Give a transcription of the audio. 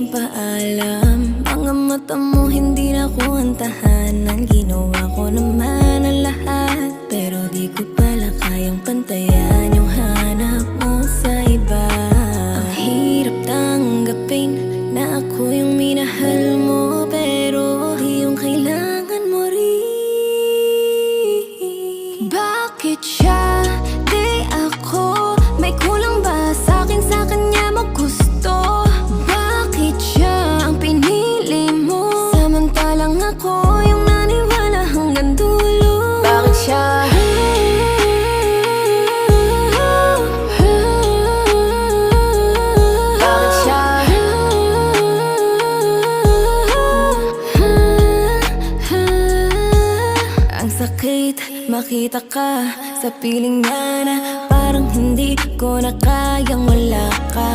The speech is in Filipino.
ng paalam. Mga mata mo hindi na ko antahanan. Ginawa ko naman ang lahat, pero di ko pala kayang pantayan yung hanap mo sa iba. Ang hirap tanggapin na ako yung minahal mo, pero di yung kailangan mo rin. Bakit siya, di ako? May kulang ba sa'kin, sa kanya mo gusto? Bakit siya ang pinili mo, samantalang ako yung naniwala hanggang dulo? Bakit siya? Bakit siya? Ang sakit makita ka sa piling niya na parang hindi ko na kayang wala ka.